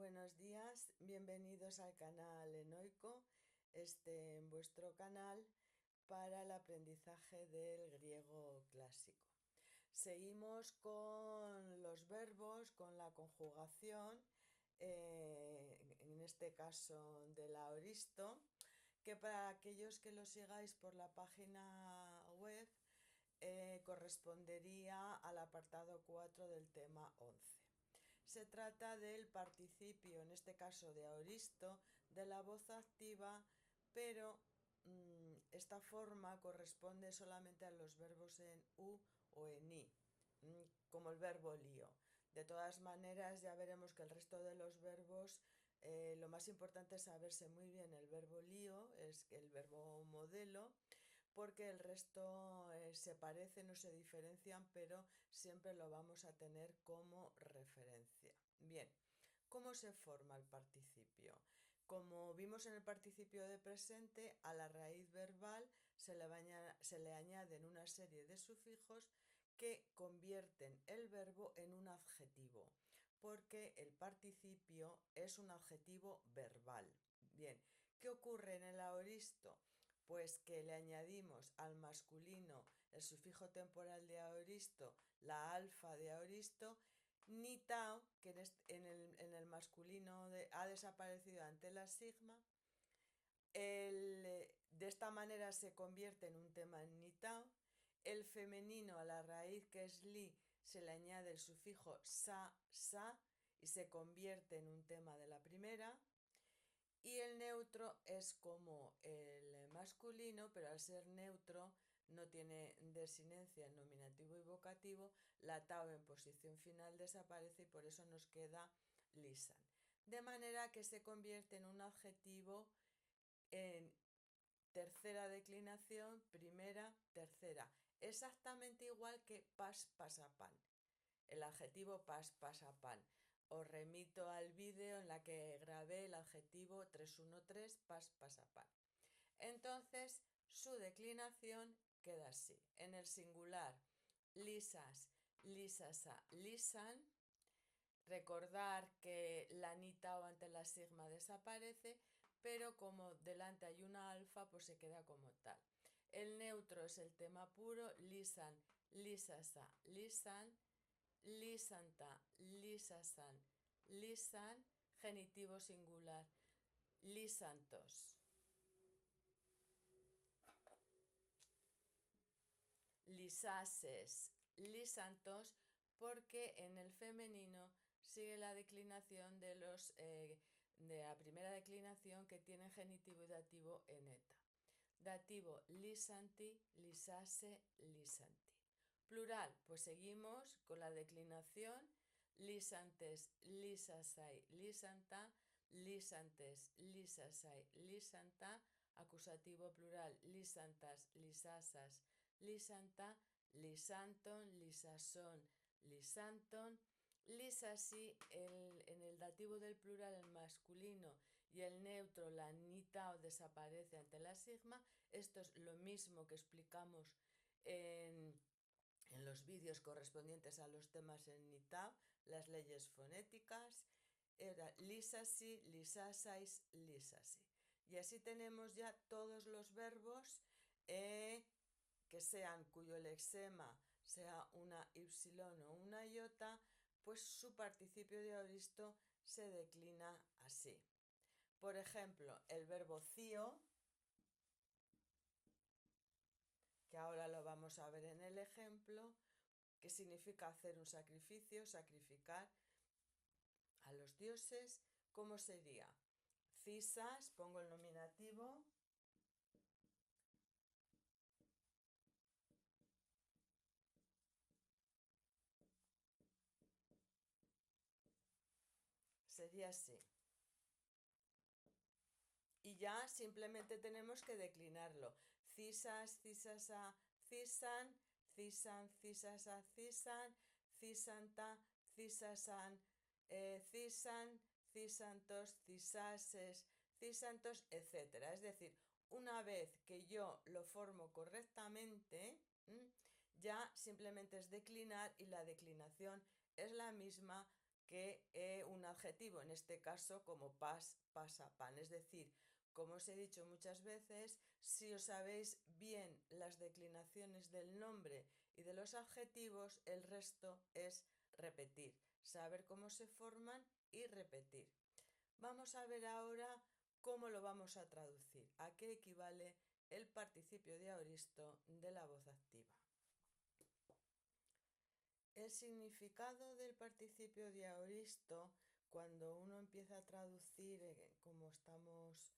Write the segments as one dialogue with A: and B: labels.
A: Buenos días, bienvenidos al canal Enoico, en vuestro canal para el aprendizaje del griego clásico. Seguimos con los verbos, con la conjugación, en este caso del aoristo, que para aquellos que lo sigáis por la página web correspondería al apartado 4 del tema 11. Se trata del participio, en este caso de aoristo, de la voz activa, pero esta forma corresponde solamente a los verbos en u o en i, como el verbo lío. De todas maneras, ya veremos que el resto de los verbos, lo más importante es saberse muy bien el verbo lío, es el verbo modelo, porque el resto se parecen o se diferencian, pero siempre lo vamos a tener como referencia. Bien, ¿cómo se forma el participio? Como vimos en el participio de presente, a la raíz verbal se le añaden una serie de sufijos que convierten el verbo en un adjetivo, porque el participio es un adjetivo verbal. Bien, ¿qué ocurre en el aoristo? Pues que le añadimos al masculino el sufijo temporal de aoristo, la alfa de aoristo, ni tau, que en el masculino ha desaparecido ante la sigma. De esta manera se convierte en un tema en ni tau. El femenino, a la raíz que es li, se le añade el sufijo sa y se convierte en un tema de la primera. Y el neutro es como el masculino, pero al ser neutro no tiene desinencia en nominativo y vocativo, la tau en posición final desaparece y por eso nos queda lisan. De manera que se convierte en un adjetivo en tercera declinación, primera, tercera. Exactamente igual que pas, pasapan. El adjetivo pas, pasapan. Os remito al vídeo en la que grabé el adjetivo 313 pas, pasapan. Entonces, su declinación queda así. En el singular, lisas, lisasa, lisan. Recordar que la ni tau ante la sigma desaparece, pero como delante hay una alfa, pues se queda como tal. El neutro es el tema puro, lisan, lisasa, lisan, lisanta, lisasan, lisan, genitivo singular, lisantos. Lisases, lisantos, porque en el femenino sigue la declinación de la primera declinación que tiene genitivo y dativo en eta. Dativo lisanti, lisase, lisanti. Plural, pues seguimos con la declinación lisantes, lisasai, lisanta, lisantes, lisasai, lisanta, acusativo plural lisantas, lisasas, lisanta, lisanton, lisason, lisanton, lisasi, en el dativo del plural el masculino y el neutro, la ni tau desaparece ante la sigma. Esto es lo mismo que explicamos en los vídeos correspondientes a los temas en ni tau, las leyes fonéticas. Era lisasi, lisasais, lisasi. Y así tenemos ya todos los verbos que sean, cuyo lexema sea una y o una iota, pues su participio de aoristo se declina así. Por ejemplo, el verbo cío, que ahora lo vamos a ver en el ejemplo, que significa hacer un sacrificio, sacrificar a los dioses. ¿Cómo sería? Cisas, pongo el nominativo, sería así. Y ya simplemente tenemos que declinarlo. Cisas, cisasa, cisan, cisan, cisasa, cisan, cisanta, cisasan, cisan, cisantos, cisases, cisantos, etc. Es decir, una vez que yo lo formo correctamente, ya simplemente es declinar y la declinación es la misma que un adjetivo, en este caso como pas, pasa, pan. Es decir, como os he dicho muchas veces, si os sabéis bien las declinaciones del nombre y de los adjetivos, el resto es repetir, saber cómo se forman y repetir. Vamos a ver ahora cómo lo vamos a traducir, a qué equivale el participio de aoristo de la voz activa. El significado del participio de aoristo, cuando uno empieza a traducir, como estamos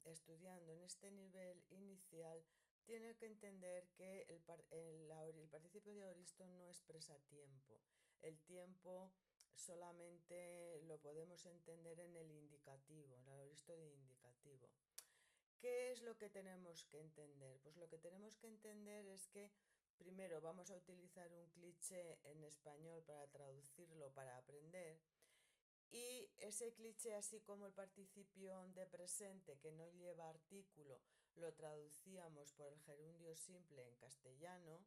A: estudiando en este nivel inicial, tiene que entender que el participio de aoristo no expresa tiempo. El tiempo solamente lo podemos entender en el indicativo, en el aoristo de indicativo. ¿Qué es lo que tenemos que entender? Pues lo que tenemos que entender es que primero vamos a utilizar un cliché en español para traducirlo, para aprender, y ese cliché, así como el participio de presente que no lleva artículo, lo traducíamos por el gerundio simple en castellano,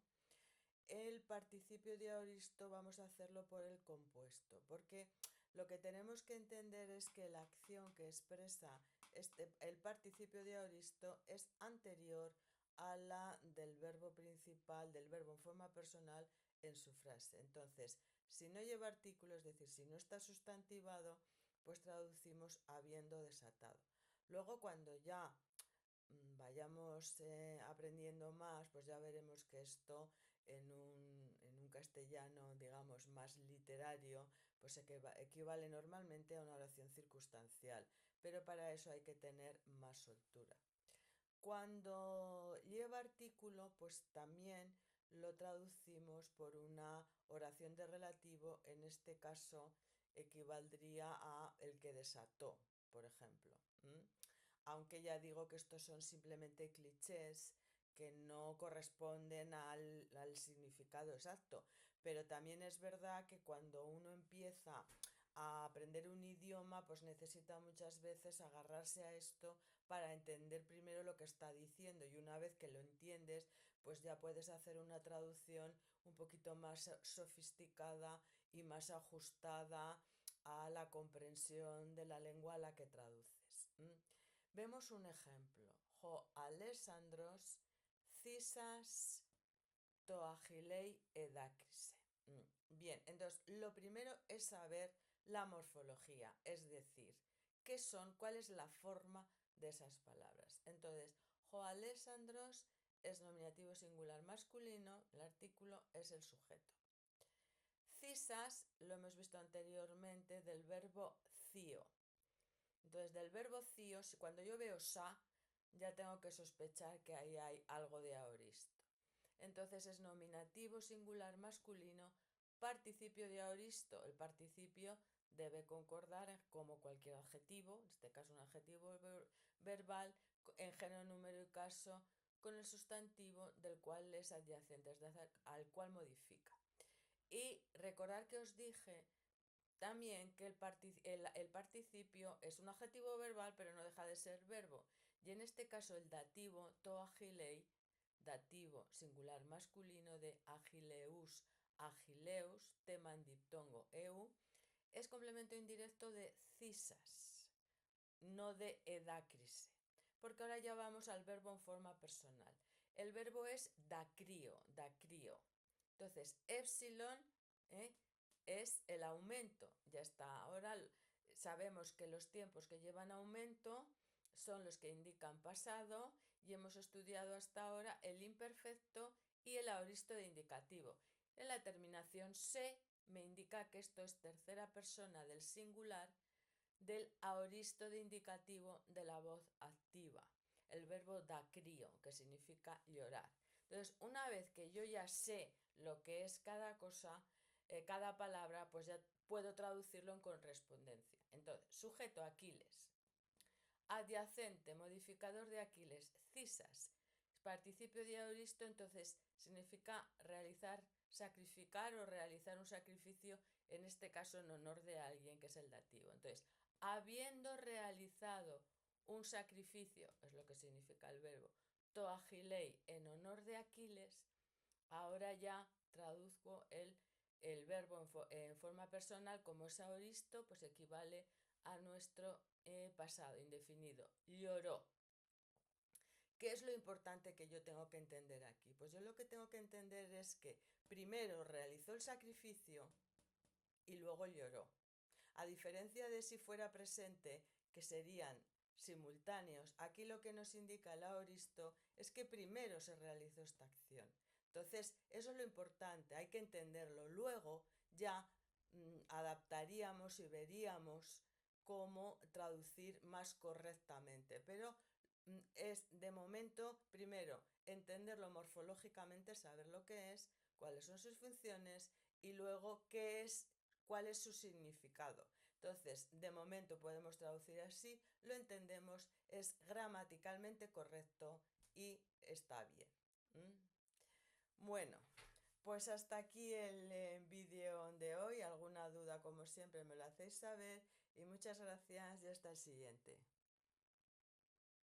A: el participio de aoristo vamos a hacerlo por el compuesto, porque lo que tenemos que entender es que la acción que expresa el participio de aoristo es anterior a la del verbo principal, del verbo en forma personal en su frase. Entonces, si no lleva artículo, es decir, si no está sustantivado, pues traducimos habiendo desatado. Luego, cuando ya vayamos aprendiendo más, pues ya veremos que esto en un castellano, digamos, más literario, pues equivale normalmente a una oración circunstancial, pero para eso hay que tener más soltura. Cuando lleva artículo, pues también lo traducimos por una oración de relativo, en este caso equivaldría a el que desató, por ejemplo. Aunque ya digo que estos son simplemente clichés que no corresponden al significado exacto, pero también es verdad que cuando uno empieza a aprender un idioma, pues necesita muchas veces agarrarse a esto para entender primero lo que está diciendo, y una vez que lo entiendes, pues ya puedes hacer una traducción un poquito más sofisticada y más ajustada a la comprensión de la lengua a la que traduces. Vemos un ejemplo. Jo Alessandros cisas toagilei edacrise. Bien, entonces lo primero es saber la morfología, es decir, qué son, cuál es la forma de esas palabras. Entonces, jo Alessandros es nominativo singular masculino, el artículo es el sujeto. Cisas lo hemos visto anteriormente del verbo cio. Entonces, del verbo cio, cuando yo veo sa, ya tengo que sospechar que ahí hay algo de aoristo. Entonces es nominativo singular masculino, participio de aoristo. El participio debe concordar como cualquier adjetivo, en este caso un adjetivo verbal, en género, número y caso, con el sustantivo del cual es adyacente, es decir, al cual modifica. Y recordar que os dije también que el participio es un adjetivo verbal, pero no deja de ser verbo. Y en este caso el dativo, to agilei, dativo singular masculino de agileus, agileus, tema en diptongo eu, es complemento indirecto de cisas, no de edacrise. Porque ahora ya vamos al verbo en forma personal. El verbo es dacrío, dacrío. Entonces, epsilon es el aumento. Ya está. Ahora sabemos que los tiempos que llevan aumento son los que indican pasado, y hemos estudiado hasta ahora el imperfecto y el aoristo de indicativo. En la terminación se me indica que esto es tercera persona del singular del aoristo de indicativo de la voz activa, el verbo dacrío, que significa llorar. Entonces, una vez que yo ya sé lo que es cada cosa, cada palabra, pues ya puedo traducirlo en correspondencia. Entonces, sujeto Aquiles, adyacente, modificador de Aquiles, cisas, participio de aoristo, entonces significa realizar, sacrificar o realizar un sacrificio, en este caso en honor de alguien, que es el dativo. Entonces, habiendo realizado un sacrificio, es lo que significa el verbo, toagilei, en honor de Aquiles, ahora ya traduzco el el verbo en forma personal, como es aoristo, pues equivale a nuestro pasado indefinido. Lloró. ¿Qué es lo importante que yo tengo que entender aquí? Pues yo lo que tengo que entender es que primero realizó el sacrificio y luego lloró. A diferencia de si fuera presente, que serían simultáneos, aquí lo que nos indica el aoristo es que primero se realizó esta acción. Entonces, eso es lo importante, hay que entenderlo. Luego ya adaptaríamos y veríamos cómo traducir más correctamente. Pero es de momento, primero, entenderlo morfológicamente, saber lo que es, cuáles son sus funciones y luego cuál es su significado. Entonces, de momento podemos traducir así, lo entendemos, es gramaticalmente correcto y está bien. Bueno, pues hasta aquí el vídeo de hoy. Alguna duda, como siempre, me lo hacéis saber y muchas gracias y hasta el siguiente.